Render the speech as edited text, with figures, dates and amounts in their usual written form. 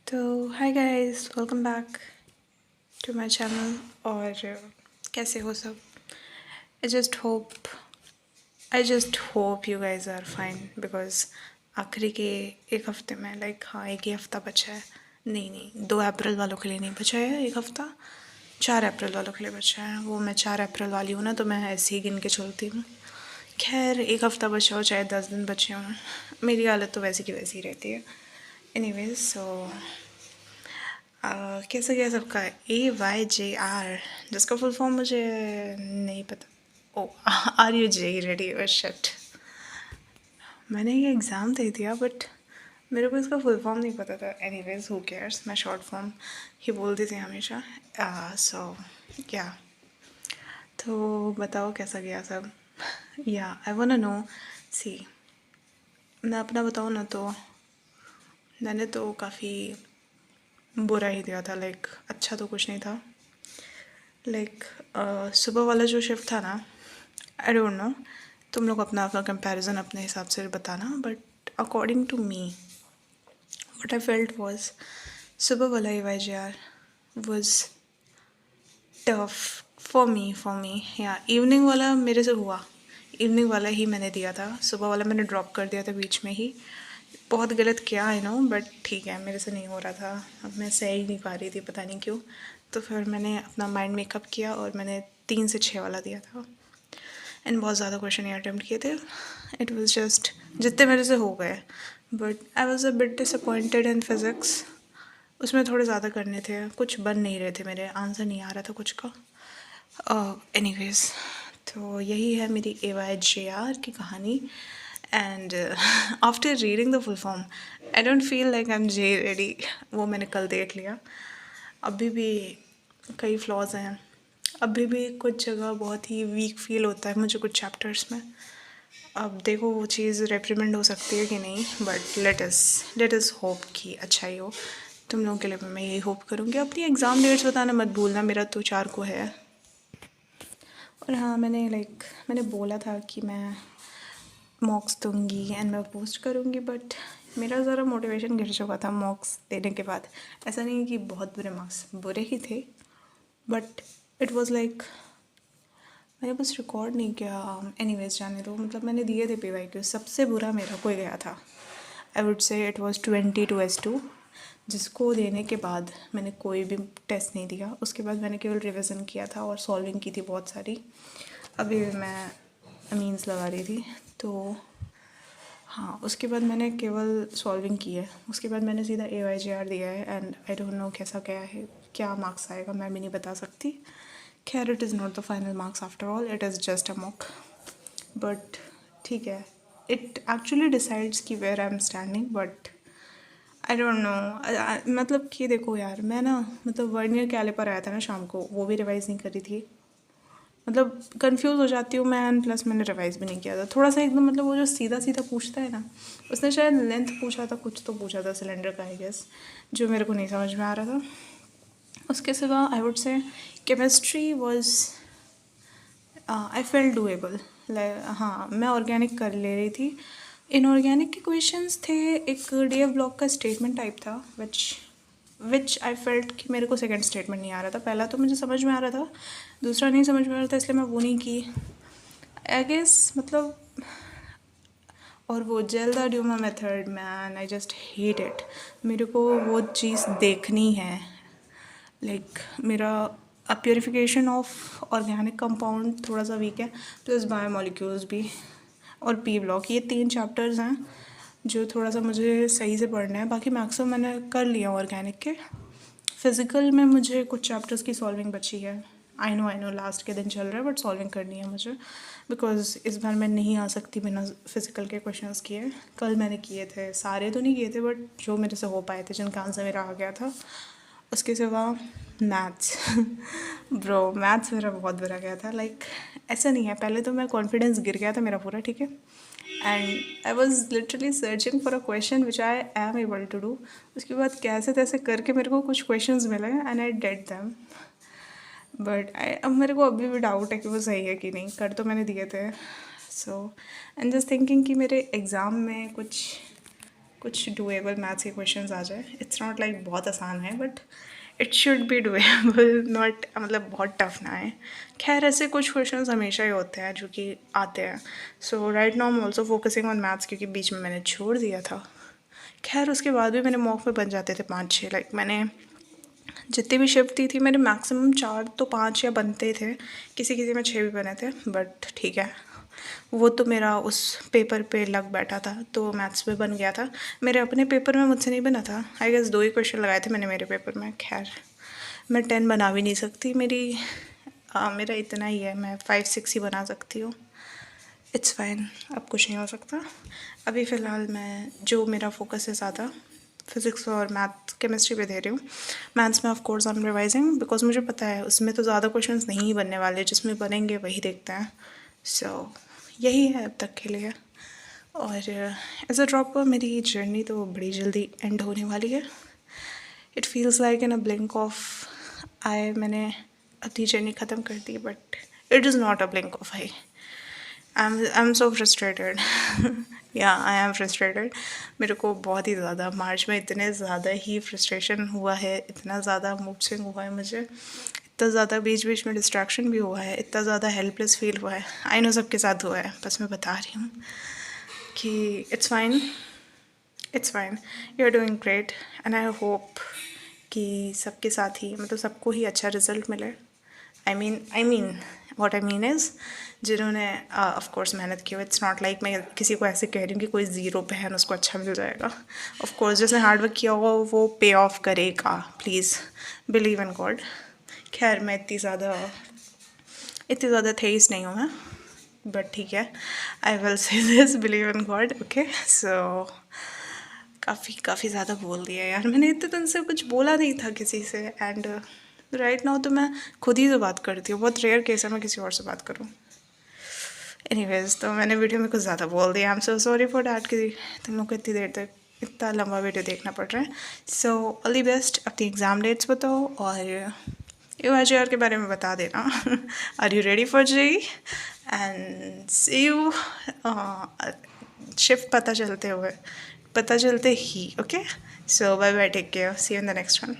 तो hi guys, welcome back to my channel. और कैसे हो सब? I just hope I just hope you guys are fine because आखिरी के एक हफ्ते में हाँ, एक ही हफ्ता बचा है। नहीं, 2 अप्रैल वालों के लिए नहीं बचा है एक हफ्ता, 4 अप्रैल वालों के लिए बचा है। वो मैं 4 अप्रैल वाली हूँ ना, तो मैं ऐसे ही गिन के चलती हूँ। खैर, एक हफ्ता बचा हो चाहे 10 दिन बचे हों, मेरी हालत तो वैसी की वैसी ही रहती है। एनीवेज, सो कैसा गया सबका? AYJR, जिसका फुल फॉर्म मुझे नहीं पता। Oh, are you J ready? Shit, मैंने ये एग्ज़ाम दे दिया बट मेरे को इसका फुल फॉर्म नहीं पता था। एनीवेज, हु केयर्स, मैं शॉर्ट फॉर्म ही बोलती थी हमेशा। सो क्या, तो बताओ कैसा गया सब? या आई वांट नो। सी, मैं अपना बताऊँ ना, तो मैंने तो काफ़ी बुरा ही दिया था। अच्छा तो कुछ नहीं था। सुबह वाला जो शिफ्ट था ना, आई डोंट नो, तुम लोग अपना अपना कंपैरिजन अपने हिसाब से बताना, but according to me what I felt was, सुबह वाला AYJR was tough for me. या इवनिंग वाला मेरे से हुआ, इवनिंग वाला ही मैंने दिया था। सुबह वाला मैंने ड्रॉप कर दिया था बीच में ही। बहुत गलत किया, आई नो, बट ठीक है, मेरे से नहीं हो रहा था। अब मैं सह ही नहीं पा रही थी, पता नहीं क्यों। तो फिर मैंने अपना माइंड मेकअप किया और मैंने 3 से 6 वाला दिया था। एंड बहुत ज़्यादा क्वेश्चन अटैम्प्ट किए थे। इट वॉज जस्ट जितने मेरे से हो गए, but I was a bit disappointed in physics. उसमें थोड़े ज़्यादा करने थे, कुछ बन नहीं रहे थे, मेरे आंसर नहीं आ रहा था कुछ का। एनीवेज, तो यही है मेरी AYJR की कहानी। And after reading the full form, I don't feel like I am J ready. वो मैंने कल देख लिया। अभी भी कई फ्लॉज हैं, अभी भी कुछ जगह बहुत ही वीक फील होता है मुझे कुछ चैप्टर्स में। अब देखो वो चीज़ रेप्रीमेंड हो सकती है कि नहीं, बट लेट अस होप कि अच्छा ही हो। तुम लोगों के लिए मैं यही होप करूँगी। अपनी एग्ज़ाम डेट्स बताना मत भूलना, मेरा तो 4 को है। और हाँ, मैंने बोला था कि मैं मॉक्स दूँगी एंड मैं पोस्ट करूँगी, बट मेरा ज़रा मोटिवेशन गिर चुका था मॉक्स देने के बाद। ऐसा नहीं है कि बहुत बुरे मार्क्स, बुरे ही थे, बट इट वाज मैंने बस रिकॉर्ड नहीं किया। एनीवेज, जाने दो। मतलब मैंने दिए थे PYQ, सबसे बुरा मेरा को गया था। I would say it was 22/2, जिसको देने के बाद मैंने कोई भी टेस्ट नहीं दिया। उसके बाद मैंने केवल रिवीजन किया था और सॉल्विंग की थी बहुत सारी। अभी मैं मीन्स लगा रही थी, तो हाँ, उसके बाद मैंने केवल सॉल्विंग की है। उसके बाद मैंने सीधा AYJR दिया है एंड आई डोंट नो कैसा क्या है, क्या मार्क्स आएगा मैं भी नहीं बता सकती। खैर, it is not the final marks after all, it is just a mock. But ठीक है, इट एक्चुअली डिसाइड्स कि where I am standing, but I don't know. मतलब कि देखो यार, मैं ना, मतलब वर्नियर कैलिपर आया था ना शाम को, वो भी रिवाइज़ नहीं करी थी। मतलब कंफ्यूज हो जाती हूँ मैं, एंड प्लस मैंने रिवाइज़ भी नहीं किया था थोड़ा सा एकदम। मतलब वो जो सीधा सीधा पूछता है ना, उसने शायद लेंथ पूछा था, कुछ तो पूछा था सिलेंडर का, आई गेस, जो मेरे को नहीं समझ में आ रहा था। उसके सिवा I would say chemistry was, I fail doable. हाँ, मैं ऑर्गेनिक कर ले रही थी। इनऑर्गेनिक के क्वेश्चंस थे, एक DF ब्लॉक का स्टेटमेंट टाइप था, विच आई फेल्ट कि मेरे को सेकंड स्टेटमेंट नहीं आ रहा था। पहला तो मुझे समझ में आ रहा था, दूसरा नहीं समझ में आ रहा था, इसलिए मैं वो नहीं की, आई गेस। मतलब, और वो जेल्डाड्यूमा method, man, I just hate it. मेरे को वो चीज़ देखनी है। मेरा प्योरिफिकेशन ऑफ ऑर्गेनिक कंपाउंड थोड़ा सा वीक है, प्लस बायोमोलिक्यूल्स भी और P ब्लॉक, ये 3 चैप्टर्स हैं जो थोड़ा सा मुझे सही से पढ़ना है। बाकी मैक्सिमम मैंने कर लिया ऑर्गेनिक के। फिज़िकल में मुझे कुछ चैप्टर्स की सॉल्विंग बची है। आई नो लास्ट के दिन चल रहा है, बट सॉल्विंग करनी है मुझे, बिकॉज इस बार मैं नहीं आ सकती बिना फिज़िकल के क्वेश्चंस किए। कल मैंने किए थे, सारे तो नहीं किए थे, बट जो मेरे से हो पाए थे, जिनका आंसर मेरा आ गया था। उसके सिवा मैथ्स ब्रो, मैथ्स मेरा बहुत बुरा गया था। ऐसा नहीं है, पहले तो मैं कॉन्फिडेंस गिर गया था मेरा पूरा, ठीक है, and I was literally searching for a question which I am able to do. उसके बाद कैसे तैसे करके मेरे को कुछ क्वेश्चंस मिले and I did them, but अब मेरे को अभी भी डाउट है कि वो सही है कि नहीं। कर तो मैंने दिए थे। सो एंड जस्ट थिंकिंग कि मेरे एग्ज़ाम में कुछ कुछ डुएबल मैथ्स के क्वेश्चंस आ जाए. इट्स नॉट लाइक बहुत आसान है, but it should be doable, not मतलब बहुत टफ ना है. खैर ऐसे कुछ क्वेश्चंस हमेशा ही होते हैं जो कि आते हैं. So right now I am also focusing on maths, क्योंकि बीच में मैंने छोड़ दिया था. खैर उसके बाद भी मेरे मॉक में बन जाते थे 5-6. लाइक मैंने जितनी भी शिफ्ट दी थी मेरे मैक्सिमम 4 तो 5 या बनते थे. किसी किसी में 6 भी बने थे, बट ठीक है, वो तो मेरा उस पेपर पे लग बैठा था, तो मैथ्स में बन गया था. मेरे अपने पेपर में मुझसे नहीं बना था. आई गेस 2 ही क्वेश्चन लगाए थे मैंने मेरे पेपर में. खैर मैं 10 बना भी नहीं सकती. मेरा इतना ही है, मैं 5-6 ही बना सकती हूँ. इट्स फाइन, अब कुछ नहीं हो सकता. अभी फ़िलहाल मैं जो मेरा फोकस है ज़्यादा फिज़िक्स और मैथ केमिस्ट्री पे दे रही हूँ. मैथ्स में of course I am revising, because मुझे पता है उसमें तो ज़्यादा क्वेश्चंस नहीं बनने वाले. जिसमें बनेंगे वही देखते हैं. सो यही है अब तक के लिए. और एज अ ड्रॉपर मेरी जर्नी तो बड़ी जल्दी एंड होने वाली है. It feels like in a blink of eye मैंने अपनी जर्नी ख़त्म कर दी, but it is not a blink of eye. I'm so frustrated. Yeah, I am frustrated. मेरे को बहुत ही ज़्यादा मार्च में इतने ज़्यादा ही फ्रस्ट्रेशन हुआ है, इतना ज़्यादा मूड स्विंग हुआ है मुझे, इतना ज़्यादा बीच बीच में डिस्ट्रैक्शन भी हुआ है, इतना ज़्यादा हेल्पलेस फील हुआ है. आई नो सबके साथ हुआ है, बस मैं बता रही हूँ कि it's fine, it's fine, you are doing great. And I hope कि सबके साथ ही मतलब सबको ही अच्छा रिजल्ट मिले. I mean what I mean is जिन्होंने ऑफ कोर्स मेहनत की हो. इट्स नॉट लाइक मैं किसी को ऐसे कह रही हूँ कि कोई ज़ीरो पे है उसको अच्छा मिल जाएगा. ऑफ कोर्स जिसने हार्ड वर्क किया होगा वो पे ऑफ करेगा. Please believe in God. खैर मैं इतनी ज़्यादा थेइस्ट नहीं हूँ मैं, बट ठीक है, I will say this, believe in God. Okay, so काफ़ी ज़्यादा बोल दिया यार मैंने. इतने दिन से कुछ बोला नहीं था किसी से. एंड राइट नाउ तो मैं खुद ही से बात करती हूँ. बहुत रेयर केस है मैं किसी और से बात करूँ. एनीवेज, तो मैंने वीडियो में कुछ ज़्यादा बोल दिया. I am so sorry for that कि तुम लोग को इतनी देर तक इतना लंबा वीडियो देखना पड़ रहा है. So all the best. अपनी एग्ज़ाम डेट्स बताओ और UIJR के बारे में बता देना. Are you ready for JEE? And see you shift पता चलते ही. Okay, so bye bye, take care, see you in the next one.